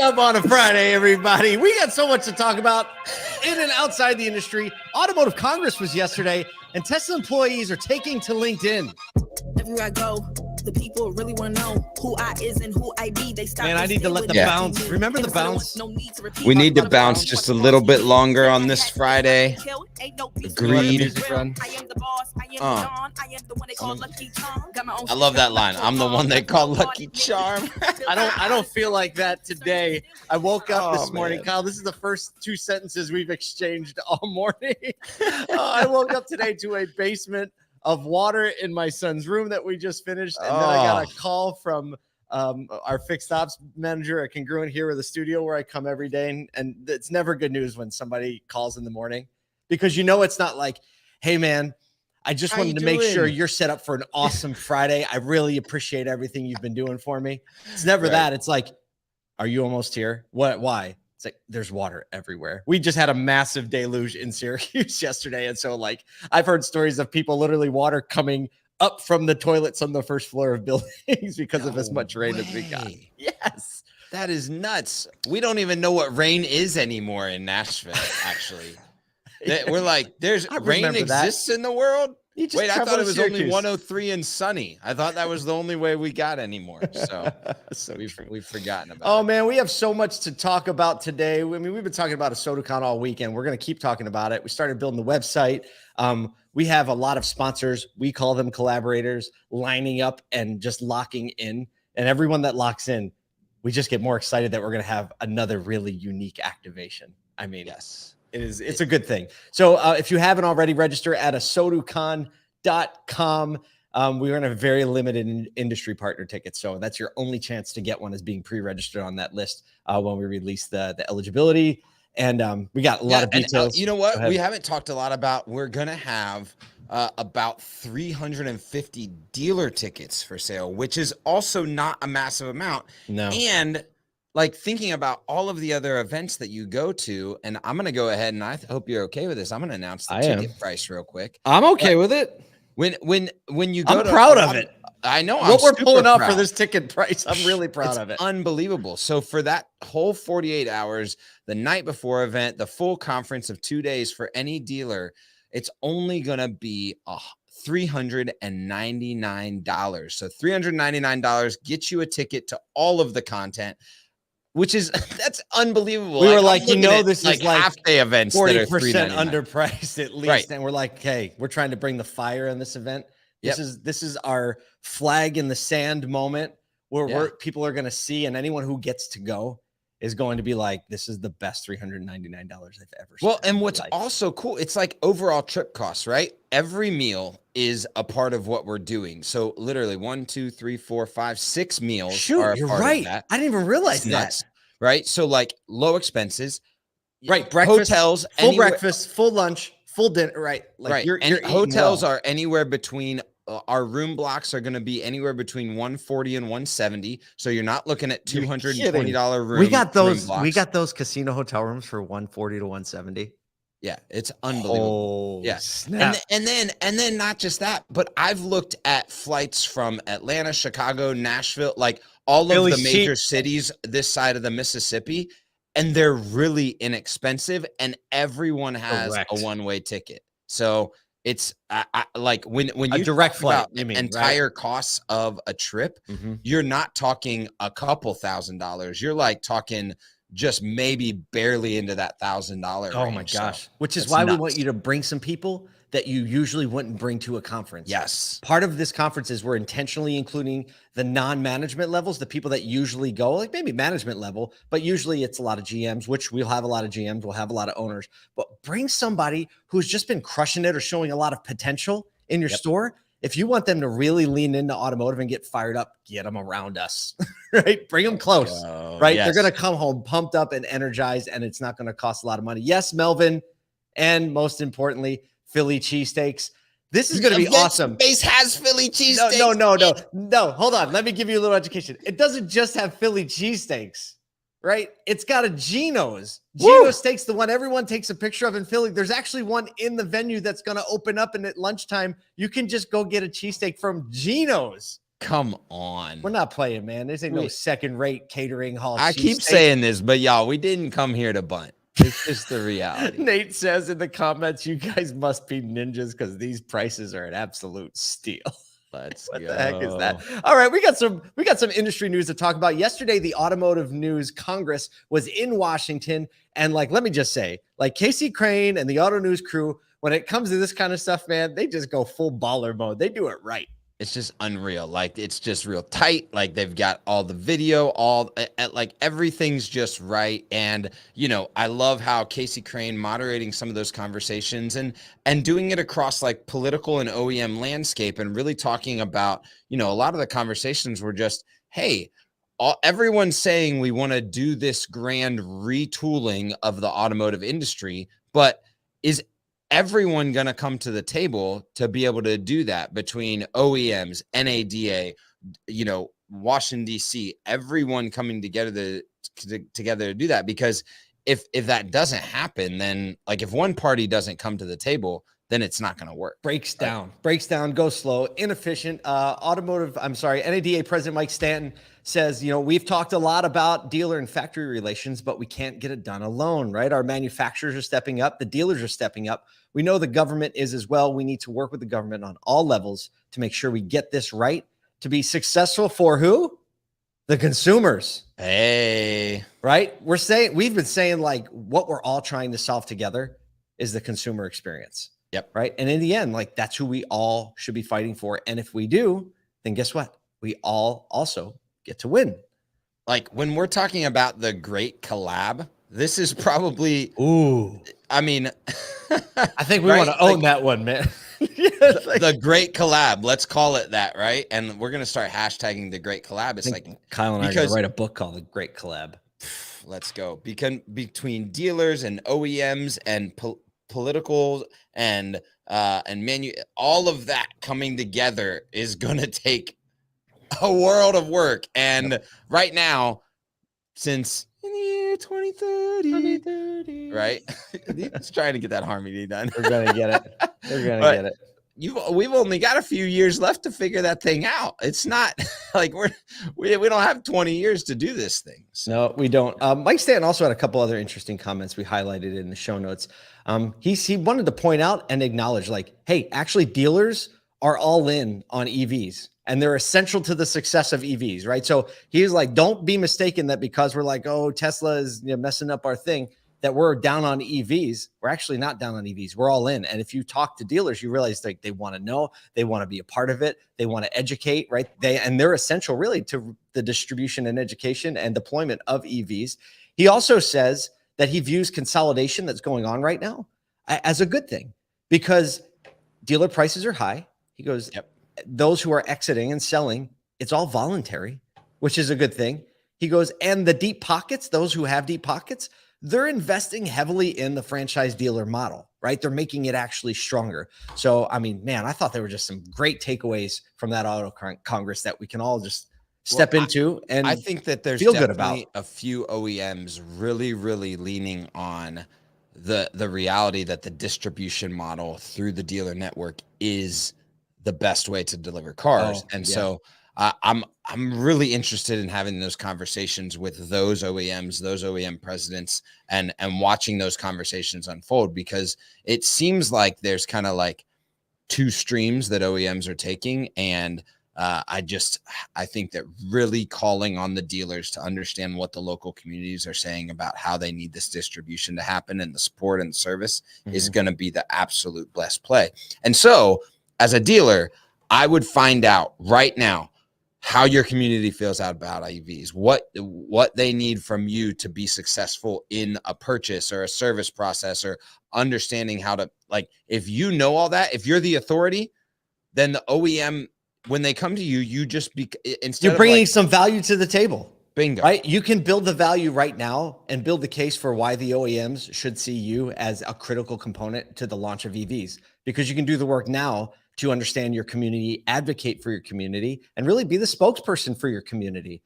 up on a Friday, everybody? We got so much to talk about in and outside the industry. Automotive Congress was yesterday, and Tesla employees are taking to LinkedIn. Everywhere I go, the people really want to know who I is and who I be. They stop. Man, I need to let the bounce. Remember the bounce? We need to bounce just a little bit longer on this Friday. Agreed. I love that line. I'm the one they call Lucky Charm. I don't feel like that today. I woke up this morning, Kyle. This is the first two sentences we've exchanged all morning. I woke up today to a basement of water in my son's room that we just finished, and then I got a call from our fixed ops manager at Congruent here at the studio where I come every day, and it's never good news when somebody calls in the morning, because you know it's not like, hey man, I just wanted to make sure you're set up for an awesome Friday. I really appreciate everything you've been doing for me. It's never that. It's like, are you almost here? What? Why? It's like, there's water everywhere. We just had a massive deluge in Syracuse yesterday. And so like, I've heard stories of people literally water coming up from the toilets on the first floor of buildings because of as much rain as we got. Yes. That is nuts. We don't even know what rain is anymore in Nashville, actually. We're like, there's rain exists in the world? Wait, I thought it was only 103 and sunny. I thought that was the only way we got anymore. So, we've forgotten about it. Oh, man, we have so much to talk about today. I mean, we've been talking about ASOTU all weekend. We're going to keep talking about it. We started building the website. We have a lot of sponsors. We call them collaborators lining up and just locking in. And everyone that locks in, we just get more excited that we're going to have another really unique activation. I mean, yes. It's a good thing. So if you haven't already, register at ASOTUcon.com. We're going to have very limited industry partner tickets. So that's your only chance to get one, is being pre-registered on that list when we release the eligibility. And we got a lot of details. You know what? We haven't talked a lot about, we're going to have about 350 dealer tickets for sale, which is also not a massive amount. No. And like thinking about all of the other events that you go to, and I'm going to go ahead, and I hope you're okay with this. I'm going to announce the ticket price real quick. I'm okay with it. When you go, I'm proud of it. I know what we're pulling off for this ticket price. I'm really proud of it. Unbelievable. So for that whole 48 hours, the night before event, the full conference of 2 days for any dealer, it's only going to be $399. So $399 gets you a ticket to all of the content, which is, that's unbelievable. We were like, this is like half day events 40% that are underpriced at least. Right. And we're like, hey, we're trying to bring the fire in this event. This is our flag in the sand moment where people are going to see, and anyone who gets to go is going to be like, this is the best $399 they've ever spent. Well, and what's also cool, it's like overall trip costs, right? Every meal is a part of what we're doing. So literally 1, 2, 3, 4, 5, 6 meals. Shoot, you're right. I didn't even realize that. Right? So like low expenses. Right. Breakfast, hotels, full breakfast, full lunch, full dinner. Right. Like you're hotels are anywhere between, our blocks are going to be anywhere between $140 and $170. So you're not looking at $220 room. We got those casino hotel rooms for $140 to $170. Yeah, it's unbelievable. Oh, yeah. Snap. And then not just that, but I've looked at flights from Atlanta, Chicago, Nashville, like all of the major cities this side of the Mississippi, and they're really inexpensive, and everyone has a one-way ticket. So it's like when you direct flight, entire costs of a trip, you're not talking a couple $1,000. You're like talking just maybe barely into that $1,000. Oh my gosh. So which is why we want you to bring some people that you usually wouldn't bring to a conference. Yes. Part of this conference is we're intentionally including the non-management levels, the people that usually go, like maybe management level, but usually it's a lot of GMs, which we'll have a lot of GMs, we'll have a lot of owners, but bring somebody who's just been crushing it or showing a lot of potential in your store. If you want them to really lean into automotive and get fired up, get them around us, right? Bring them close, right? Yes. They're going to come home pumped up and energized, and it's not going to cost a lot of money. Yes, Melvin, and most importantly, Philly cheesesteaks. This is going to be awesome. Base has Philly cheesesteaks. No. Hold on. Let me give you a little education. It doesn't just have Philly cheesesteaks, right? It's got a Geno's. Geno's Steaks, the one everyone takes a picture of in Philly. There's actually one in the venue that's going to open up, and at lunchtime, you can just go get a cheesesteak from Geno's. Come on. We're not playing, man. This ain't no second-rate catering hall. I keep saying this, but y'all, we didn't come here to bunt. It's just the reality. Nate says in the comments, you guys must be ninjas because these prices are an absolute steal. What the heck is that? All right, we got some industry news to talk about. Yesterday, the Automotive News Congress was in Washington, and let me just say, Casey Crane and the Auto News crew, when it comes to this kind of stuff, man, they just go full baller mode. They do it right. It's just unreal. It's just real tight. They've got all the video, everything's just right. And, I love how Casey Crane moderating some of those conversations and doing it across political and OEM landscape, and really talking about, a lot of the conversations were just, hey, everyone's saying we want to do this grand retooling of the automotive industry, but is everyone going to come to the table to be able to do that between OEMs, NADA, Washington, D.C., everyone coming together to do that? Because if that doesn't happen, then if one party doesn't come to the table, then it's not going to work. Breaks down, goes slow, inefficient. NADA President Mike Stanton says, we've talked a lot about dealer and factory relations, but we can't get it done alone, right? Our manufacturers are stepping up. The dealers are stepping up. We know the government is as well. We need to work with the government on all levels to make sure we get this right, to be successful for who? The consumers. Hey. Right? We've been saying what we're all trying to solve together is the consumer experience. Yep. Right. And in the end, that's who we all should be fighting for. And if we do, then guess what? We all also get to win. When we're talking about the great collab, this is probably, I mean, I think we want to own that one, man. The great collab. Let's call it that. Right. And we're going to start hashtagging the great collab. It's Kyle and I are going to write a book called The Great Collab. Let's go. Between dealers and OEMs and political and all of that coming together is going to take a world of work. And right now, since in the year 2030, right? It's trying to get that harmony done. We're going to get it. We're going to get it. We've only got a few years left to figure that thing out. It's not we don't have 20 years to do this thing. So. No, we don't. Mike Stanton also had a couple other interesting comments we highlighted in the show notes. He wanted to point out and acknowledge hey, actually dealers are all in on EVs and they're essential to the success of EVs, right? So he's don't be mistaken that because we're oh, Tesla is messing up our thing, that we're down on EVs. We're actually not down on EVs. We're all in. And if you talk to dealers, you realize they want to know, they want to be a part of it. They want to educate, right? They're essential really to the distribution and education and deployment of EVs. He also says that he views consolidation that's going on right now as a good thing because dealer prices are high. He goes, yep. Those who are exiting and selling, it's all voluntary, which is a good thing. He goes, and the deep pockets, those who have deep pockets, they're investing heavily in the franchise dealer model, right? They're making it actually stronger. So, I mean, man, I thought there were just some great takeaways from that Auto Congress that we can all just step into. And I think that there's feel good about a few OEMs really, really leaning on the reality that the distribution model through the dealer network is the best way to deliver cars. So I'm really interested in having those conversations with those OEMs, those OEM presidents, and watching those conversations unfold, because it seems like there's kind of two streams that OEMs are taking. And I think that really calling on the dealers to understand what the local communities are saying about how they need this distribution to happen and the support and the service is going to be the absolute best play. And so as a dealer, I would find out right now how your community feels out about EVs, what they need from you to be successful in a purchase or a service process, or understanding how to, if you know all that, if you're the authority, then the OEM, when they come to you, you just instead you're bringing some value to the table. Bingo. Right? You can build the value right now and build the case for why the OEMs should see you as a critical component to the launch of EVs, because you can do the work now to understand your community, advocate for your community, and really be the spokesperson for your community.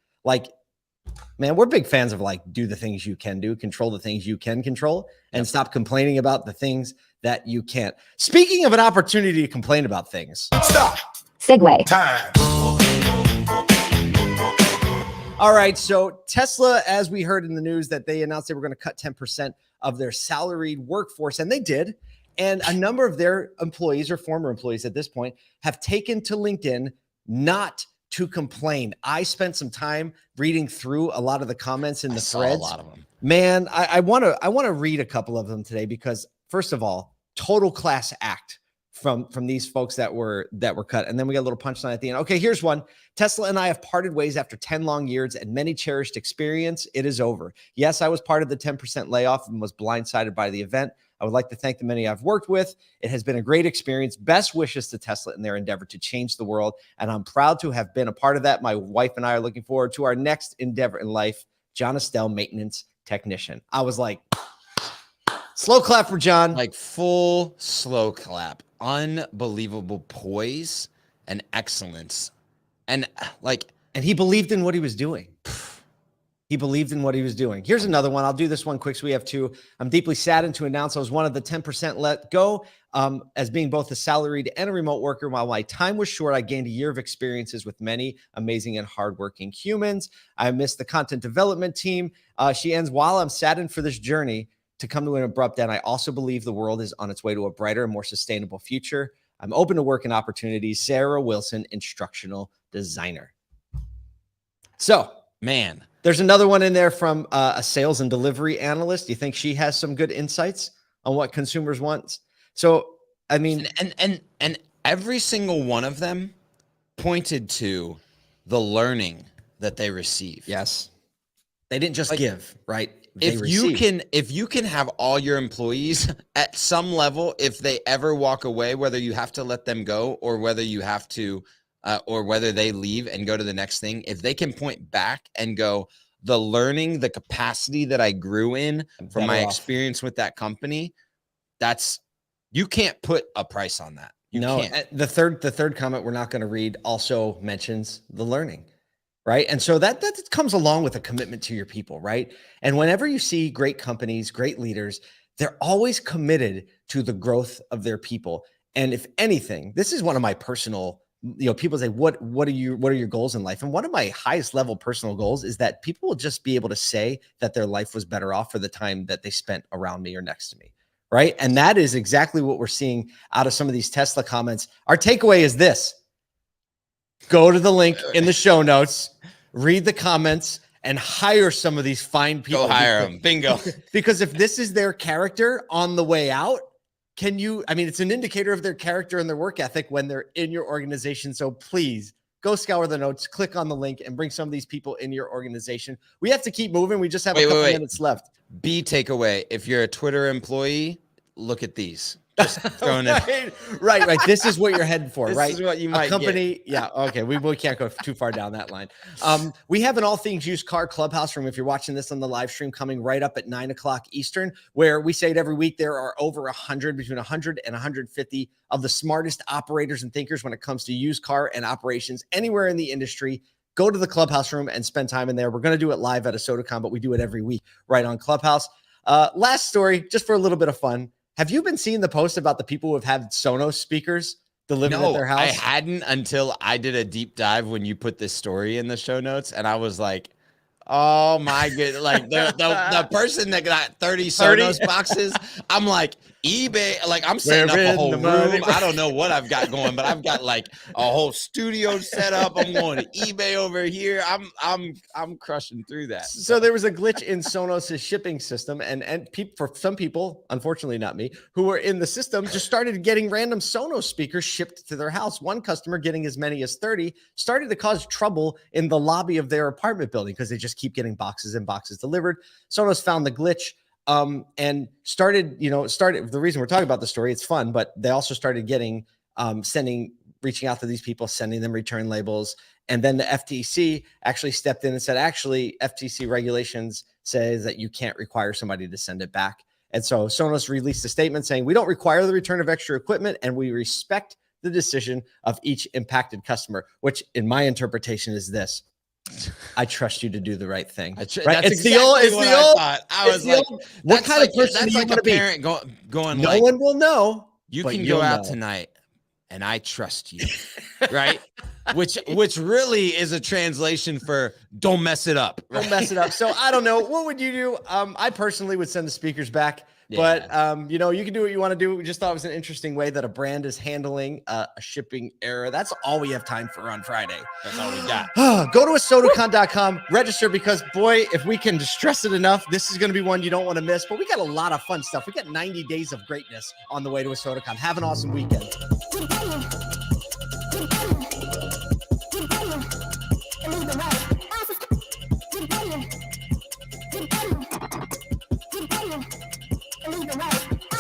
Man, we're big fans of do the things you can do, control the things you can control, and stop complaining about the things that you can't. Speaking of an opportunity to complain about things. Stop. Segue. Time. All right. So Tesla, as we heard in the news, that they announced they were going to cut 10% of their salaried workforce, and they did. And a number of their employees or former employees at this point have taken to LinkedIn not to complain. I spent some time reading through a lot of the comments in the threads. A lot of them. Man, I want to read a couple of them today because, first of all, total class act from these folks that were cut. And then we got a little punchline at the end. Okay, here's one. Tesla and I have parted ways after 10 long years and many cherished experience. It is over. Yes, I was part of the 10% layoff and was blindsided by the event. I would like to thank the many I've worked with. It has been a great experience. Best wishes to Tesla in their endeavor to change the world. And I'm proud to have been a part of that. My wife and I are looking forward to our next endeavor in life. John Estelle, maintenance technician. I was like, slow clap for John. Like full slow clap. Unbelievable poise and excellence. And he believed in what he was doing. He believed in what he was doing. Here's another one. I'll do this one quick so we have two. I'm deeply saddened to announce I was one of the 10% let go. As being both a salaried and a remote worker, while my time was short, I gained a year of experiences with many amazing and hardworking humans. I miss the content development team. She ends, while I'm saddened for this journey to come to an abrupt end, I also believe the world is on its way to a brighter and more sustainable future. I'm open to work and opportunities. Sarah Wilson, instructional designer. So, man, there's another one in there from a sales and delivery analyst. Do you think she has some good insights on what consumers want? So, I mean, and every single one of them pointed to the learning that they receive. Yes. They didn't just give, right? If you can have all your employees at some level, if they ever walk away, whether you have to let them go or whether you have to, or whether they leave and go to the next thing, if they can point back and go, the learning, the capacity that I grew in from my experience with that company, you can't put a price on that. You can't. The third comment we're not going to read also mentions the learning. Right. And so that comes along with a commitment to your people. Right. And whenever you see great companies, great leaders, they're always committed to the growth of their people. And if anything, this is one of my personal, people say, what are your goals in life? And one of my highest level personal goals is that people will just be able to say that their life was better off for the time that they spent around me or next to me. Right. And that is exactly what we're seeing out of some of these Tesla comments. Our takeaway is this. Go to the link in the show notes, read the comments, and hire some of these fine people. Go hire them. Bingo. Because if this is their character on the way out, it's an indicator of their character and their work ethic when they're in your organization. So please go scour the notes, click on the link, and bring some of these people in your organization. We have to keep moving. We just have a couple minutes left. B takeaway. If you're a Twitter employee, look at these. Just throwing it. Right. This is what you're heading for, this right? This is what you might get. Yeah. Okay. We can't go too far down that line. We have an all things used car clubhouse room. If you're watching this on the live stream, coming right up at 9:00 Eastern, where we say it every week, there are between 100 and 150 of the smartest operators and thinkers when it comes to used car and operations anywhere in the industry. Go to the clubhouse room and spend time in there. We're going to do it live at ASOTU, but we do it every week right on Clubhouse. Last story, just for a little bit of fun. Have you been seeing the post about the people who have had Sonos speakers delivered at their house? I hadn't until I did a deep dive when you put this story in the show notes, and I was like, oh my god, like the person that got 30 Sonos boxes, I'm like, eBay, like I'm setting up a whole room. I don't know what I've got going, but I've got like a whole studio set up. I'm going to eBay over here. I'm crushing through that. So there was a glitch in Sonos' shipping system, and for some people, unfortunately not me, who were in the system, just started getting random Sonos speakers shipped to their house. One customer getting as many as 30 started to cause trouble in the lobby of their apartment building because they just keep getting boxes and boxes delivered. Sonos found the glitch. And started, the reason we're talking about the story, it's fun, but they also started getting, reaching out to these people, sending them return labels. And then the FTC actually stepped in and said, FTC regulations says that you can't require somebody to send it back. And so Sonos released a statement saying, we don't require the return of extra equipment and we respect the decision of each impacted customer, which in my interpretation is this. I trust you to do the right thing. Right? It's the old. I was like, what kind of person are you going to be? Going no one will know. You can go out tonight, and I trust you, right? which really is a translation for "don't mess it up." Don't mess it up. So I don't know. What would you do? I personally would send the speakers back. But, you know, you can do what you want to do. We just thought it was an interesting way that a brand is handling a shipping error. That's all we have time for on Friday. That's all we got. Go to ASOTUcon.com, register, because, boy, if we can stress it enough, this is going to be one you don't want to miss. But we got a lot of fun stuff. We got 90 days of greatness on the way to ASOTUcon. Have an awesome weekend.